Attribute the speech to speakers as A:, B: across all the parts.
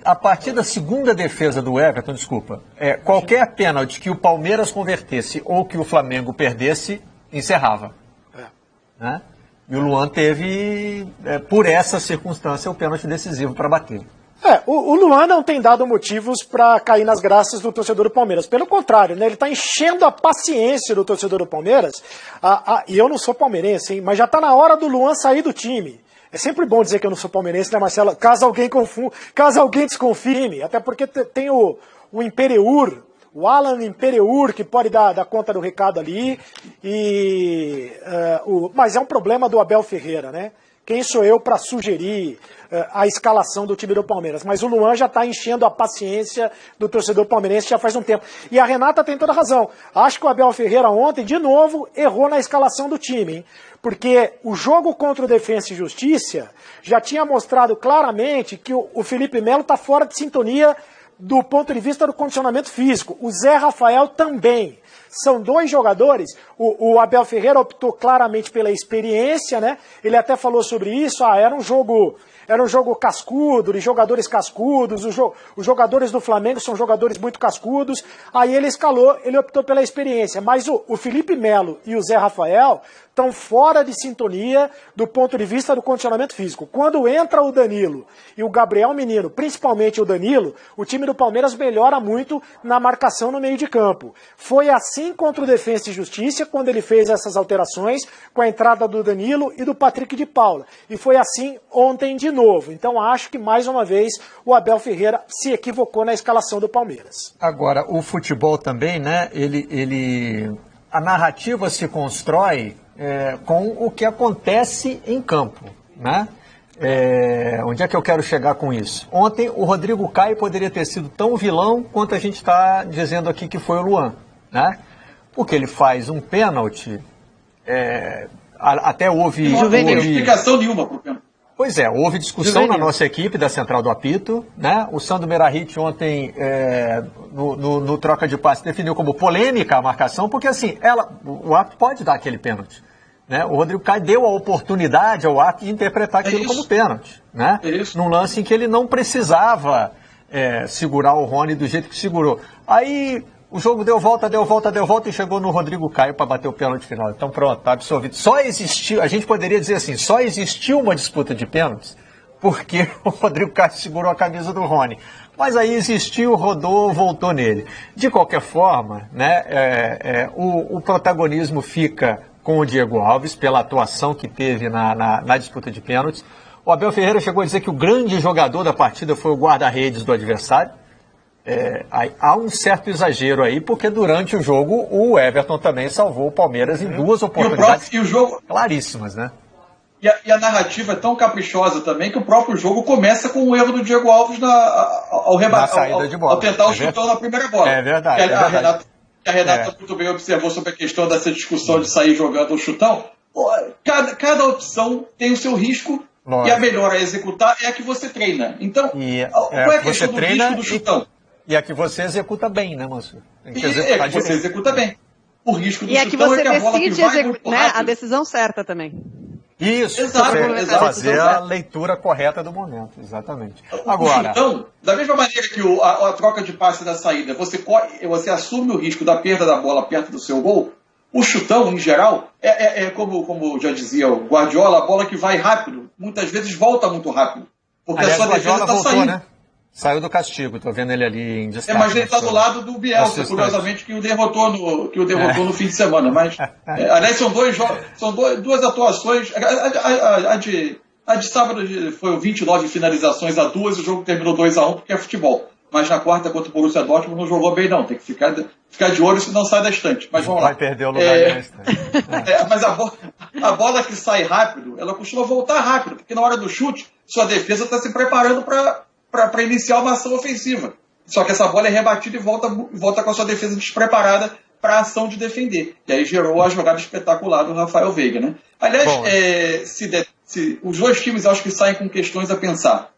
A: a partir da segunda defesa do Everton, desculpa, qualquer pênalti que o Palmeiras convertesse ou que o Flamengo perdesse, encerrava. Né? E o Luan teve, por essa circunstância, o pênalti decisivo para bater.
B: O Luan não tem dado motivos para cair nas graças do torcedor do Palmeiras. Pelo contrário, né, ele está enchendo a paciência do torcedor do Palmeiras. E eu não sou palmeirense, hein, mas já está na hora do Luan sair do time. É sempre bom dizer que eu não sou palmeirense, né, Marcelo? Caso alguém desconfie, até porque tem o Impereur, o Alan Impereur, que pode dar conta do recado ali. Mas é um problema do Abel Ferreira, né? Quem sou eu para sugerir a escalação do time do Palmeiras? Mas o Luan já está enchendo a paciência do torcedor palmeirense já faz um tempo. E a Renata tem toda a razão. Acho que o Abel Ferreira ontem, de novo, errou na escalação do time, hein? Porque o jogo contra o Defensa e Justiça já tinha mostrado claramente que o Felipe Melo está fora de sintonia do ponto de vista do condicionamento físico. O Zé Rafael também. São dois jogadores, o Abel Ferreira optou claramente pela experiência, né? Ele até falou sobre isso, era um jogo cascudo, de jogadores cascudos, os jogadores do Flamengo são jogadores muito cascudos, aí ele optou pela experiência, mas o Felipe Melo e o Zé Rafael estão fora de sintonia do ponto de vista do condicionamento físico. Quando entra o Danilo e o Gabriel Menino, principalmente o Danilo, o time do Palmeiras melhora muito na marcação no meio de campo. Foi assim contra o Defensa e Justiça, quando ele fez essas alterações, com a entrada do Danilo e do Patrick de Paula. E foi assim ontem de novo. Então acho que mais uma vez o Abel Ferreira se equivocou na escalação do Palmeiras.
A: Agora, o futebol também, né? A narrativa se constrói com o que acontece em campo, né? Onde é que eu quero chegar com isso? Ontem o Rodrigo Caio poderia ter sido tão vilão quanto a gente está dizendo aqui que foi o Luan, né? Porque ele faz um pênalti, até houve...
C: Não tem explicação nenhuma pro pênalti.
A: Pois houve discussão na nossa equipe da Central do Apito, né? O Sandro Merahit ontem, no troca de passe, definiu como polêmica a marcação, porque assim, o árbitro pode dar aquele pênalti. Né? O Rodrigo Caio deu a oportunidade ao árbitro de interpretar aquilo como pênalti. Né? Num lance em que ele não precisava segurar o Rony do jeito que segurou. Aí o jogo deu volta e chegou no Rodrigo Caio para bater o pênalti final. Então pronto, tá absolvido. A gente poderia dizer assim, só existiu uma disputa de pênaltis porque o Rodrigo Caio segurou a camisa do Rony. Mas aí existiu, rodou, voltou nele. De qualquer forma, né, o protagonismo fica com o Diego Alves, pela atuação que teve na disputa de pênaltis. O Abel Ferreira chegou a dizer que o grande jogador da partida foi o guarda-redes do adversário. Há um certo exagero aí, porque durante o jogo o Everton também salvou o Palmeiras em duas oportunidades claríssimas, né?
C: E a narrativa é tão caprichosa também que o próprio jogo começa com o erro do Diego Alves ao tentar o chutão na primeira bola.
A: É verdade.
C: A Renata muito bem observou sobre a questão dessa discussão de sair jogando o chutão. Cada opção tem o seu risco. Lógico. E a melhor a executar é a que você treina. Então, qual é a questão do risco do chutão?
A: E a que você executa bem, né, moço?
C: Você executa bem. O risco do
D: chutão é que você decide a decisão certa também.
A: Isso, fazer a leitura correta do momento, exatamente. Agora,
C: então, da mesma maneira que a troca de passe da saída, você assume o risco da perda da bola perto do seu gol, o chutão, em geral, como já dizia o Guardiola, a bola que vai rápido, muitas vezes volta muito rápido, porque a sua defesa está saindo. Né?
A: Saiu do castigo, estou vendo ele ali em destaque.
C: Mas ele está do lado do Bielsa, curiosamente, que o derrotou no fim de semana. Mas, aliás, são duas atuações. A de sábado foi 29 finalizações a 2, o jogo terminou 2-1, porque é futebol. Mas na quarta contra o Borussia Dortmund não jogou bem, não. Tem que ficar de olho, senão sai da estante. Mas vamos lá.
A: Vai perder o lugar da estante.
C: Mas a bola que sai rápido, ela costuma voltar rápido, porque na hora do chute, sua defesa está se preparando para iniciar uma ação ofensiva. Só que essa bola é rebatida e volta com a sua defesa despreparada para a ação de defender. E aí gerou a jogada espetacular do Rafael Veiga, né? Aliás, os dois times acho que saem com questões a pensar.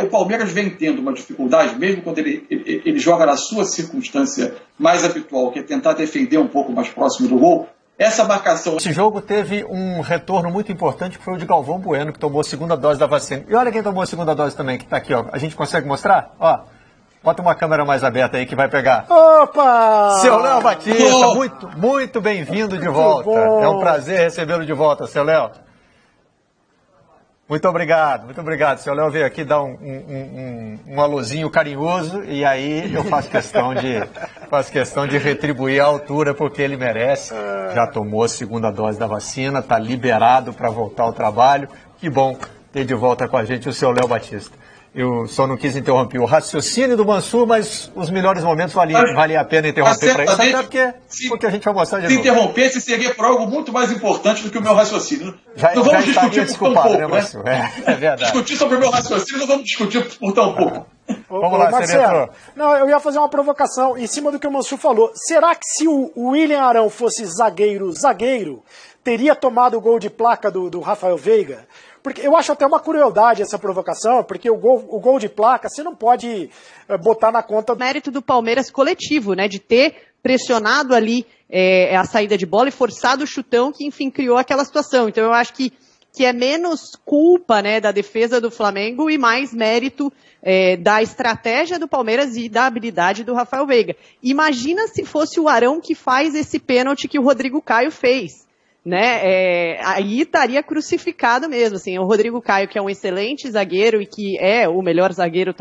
C: O Palmeiras vem tendo uma dificuldade, mesmo quando ele joga na sua circunstância mais habitual, que é tentar defender um pouco mais próximo do gol, essa marcação...
A: Esse jogo teve um retorno muito importante, que foi o de Galvão Bueno, que tomou a segunda dose da vacina. E olha quem tomou a segunda dose também, que está aqui, ó. A gente consegue mostrar? Ó, bota uma câmera mais aberta aí que vai pegar.
B: Opa!
A: Seu Léo Batista, muito bem-vindo de volta.
B: Bom.
A: É um prazer recebê-lo de volta, seu Léo. Muito obrigado. Seu Léo veio aqui dar um alôzinho carinhoso e aí eu faço questão de retribuir a altura porque ele merece. Já tomou a segunda dose da vacina, está liberado para voltar ao trabalho. Que bom ter de volta com a gente o seu Léo Batista. Eu só não quis interromper o raciocínio do Mansur, mas os melhores momentos valia a pena interromper para isso, até porque a gente vai mostrar de novo.
C: Se interrompesse, seria por algo muito mais importante do que o meu raciocínio.
A: Não
C: vamos discutir por tão pouco, né?
A: É verdade.
C: Discutir sobre o meu raciocínio, não vamos discutir por tão pouco.
A: Vamos lá,
B: Marcelo. Não, eu ia fazer uma provocação em cima do que o Mansur falou. Será que se o William Arão fosse zagueiro, teria tomado o gol de placa do Rafael Veiga? Porque eu acho até uma crueldade essa provocação, porque o gol de placa você não pode botar na conta...
D: Mérito do Palmeiras coletivo, né, de ter pressionado ali a saída de bola e forçado o chutão que, enfim, criou aquela situação. Então eu acho que é menos culpa, né, da defesa do Flamengo e mais mérito da estratégia do Palmeiras e da habilidade do Rafael Veiga. Imagina se fosse o Arão que faz esse pênalti que o Rodrigo Caio fez. Né, aí estaria crucificado mesmo, assim, o Rodrigo Caio, que é um excelente zagueiro e que é o melhor zagueiro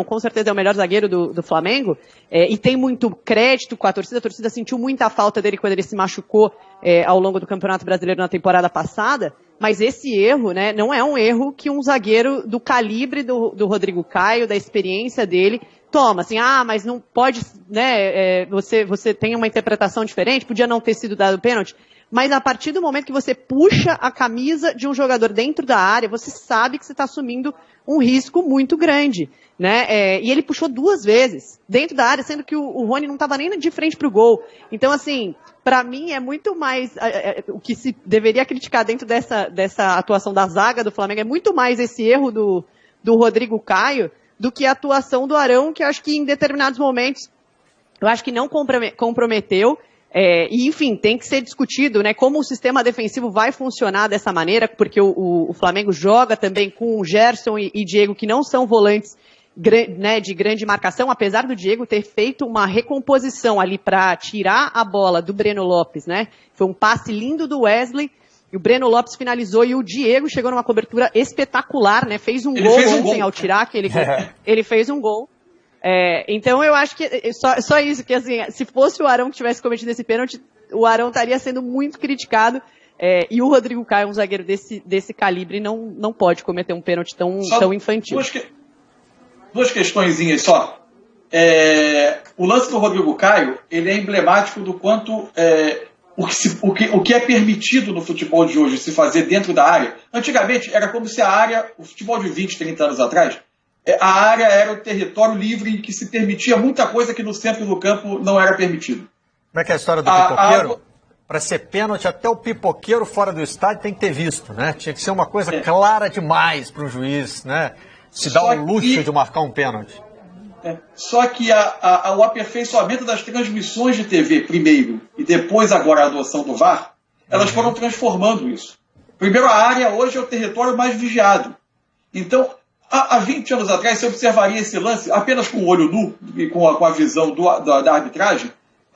D: com certeza é o melhor zagueiro do Flamengo, e tem muito crédito com a torcida sentiu muita falta dele quando ele se machucou ao longo do Campeonato Brasileiro na temporada passada, mas esse erro, né, não é um erro que um zagueiro do calibre do Rodrigo Caio, da experiência dele, toma, assim, mas não pode, né, você tem uma interpretação diferente, podia não ter sido dado pênalti, mas a partir do momento que você puxa a camisa de um jogador dentro da área, você sabe que você está assumindo um risco muito grande, né, e ele puxou 2 vezes dentro da área, sendo que o Rony não estava nem de frente para o gol, então assim, para mim é muito mais, o que se deveria criticar dentro dessa atuação da zaga do Flamengo, é muito mais esse erro do Rodrigo Caio, do que a atuação do Arão, que eu acho que em determinados momentos, eu acho que não comprometeu, e enfim, tem que ser discutido, né, como o sistema defensivo vai funcionar dessa maneira, porque o Flamengo joga também com o Gerson e Diego, que não são volantes, né, de grande marcação, apesar do Diego ter feito uma recomposição ali para tirar a bola do Breno Lopes, né, foi um passe lindo do Wesley, e o Breno Lopes finalizou e o Diego chegou numa cobertura espetacular, né? Fez um gol ontem ao tirar aquele gol. Ele fez um gol. Então eu acho que só isso, que assim, se fosse o Arão que tivesse cometido esse pênalti, o Arão estaria sendo muito criticado. E o Rodrigo Caio, um zagueiro desse calibre, não pode cometer um pênalti tão infantil.
C: Duas questõezinhas só. O lance do Rodrigo Caio, ele é emblemático do quanto... O que é permitido no futebol de hoje se fazer dentro da área. Antigamente era como se o futebol de 20, 30 anos atrás, a área era o território livre em que se permitia muita coisa que no centro do campo não era permitido.
A: Como é que é a história do pipoqueiro? Para ser pênalti, até o pipoqueiro fora do estádio tem que ter visto, né? Tinha que ser uma coisa clara demais para o juiz, né? Se dá o luxo de marcar um pênalti.
C: Só que o aperfeiçoamento das transmissões de TV, primeiro, e depois agora a adoção do VAR, elas foram transformando isso. Primeiro, a área hoje é o território mais vigiado. Então, há 20 anos atrás, você observaria esse lance apenas com o olho nu, e com a visão da arbitragem,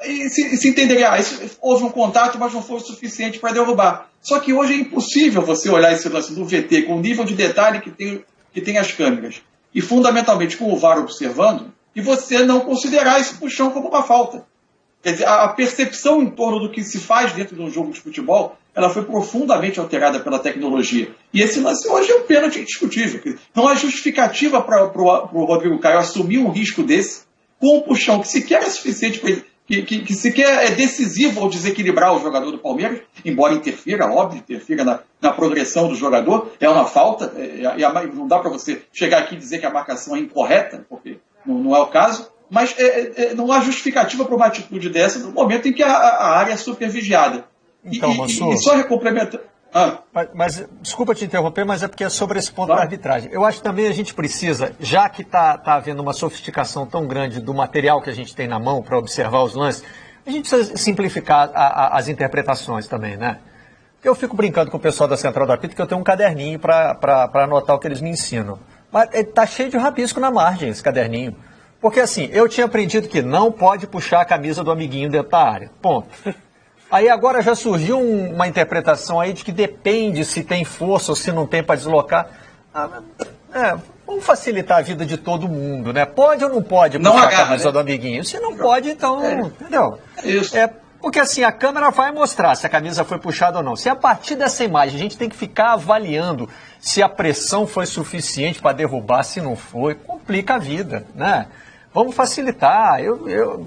C: e se entenderia, houve um contato, mas não foi o suficiente para derrubar. Só que hoje é impossível você olhar esse lance do VT com o nível de detalhe que tem as câmeras, e fundamentalmente com o VAR observando, e você não considerar esse puxão como uma falta. Quer dizer, a percepção em torno do que se faz dentro de um jogo de futebol, ela foi profundamente alterada pela tecnologia. E esse lance hoje é um pênalti indiscutível. Não há justificativa para o Rodrigo Caio assumir um risco desse, com um puxão que sequer é suficiente para ele, que sequer é decisivo ao desequilibrar o jogador do Palmeiras, embora interfira na progressão do jogador, é uma falta, não dá para você chegar aqui e dizer que a marcação é incorreta, porque não é o caso, mas não há justificativa para uma atitude dessa no momento em que a área é supervigiada.
A: Então, Mansur,
C: e só complementando...
A: Mas desculpa te interromper, mas é porque é sobre esse ponto da arbitragem. Eu acho que também a gente precisa, já que está havendo uma sofisticação tão grande do material que a gente tem na mão para observar os lances, A gente precisa simplificar as interpretações também, né? Eu fico brincando com o pessoal da Central do Apito que eu tenho um caderninho para anotar o que eles me ensinam. Mas tá cheio de rabisco na margem esse caderninho. Porque assim, eu tinha aprendido que não pode puxar a camisa do amiguinho dentro da área. Ponto. Aí agora já surgiu uma interpretação aí de que depende se tem força ou se não tem para deslocar. Vamos facilitar a vida de todo mundo, né? Pode ou não pode puxar a camisa do amiguinho? Se não pode, então, entendeu?
C: Isso.
A: Porque assim, a câmera vai mostrar se a camisa foi puxada ou não. Se a partir dessa imagem a gente tem que ficar avaliando se a pressão foi suficiente para derrubar, se não foi, complica a vida, né? Vamos facilitar.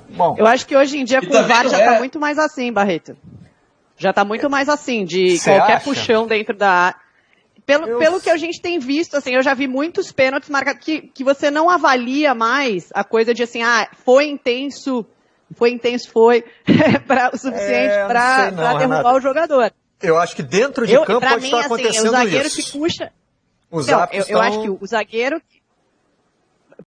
A: Bom.
D: Eu acho que hoje em dia com o VAR já está muito mais assim, Barreto. Já está muito mais assim, de qualquer puxão dentro da área. Pelo que a gente tem visto, assim, eu já vi muitos pênaltis marcados que você não avalia mais a coisa de assim, foi intenso, foi o suficiente para derrubar
A: Renata,
D: o jogador.
A: Eu acho que dentro de campo pode estar acontecendo
D: o zagueiro
A: isso.
D: que puxa...
A: Os
D: eu acho que o zagueiro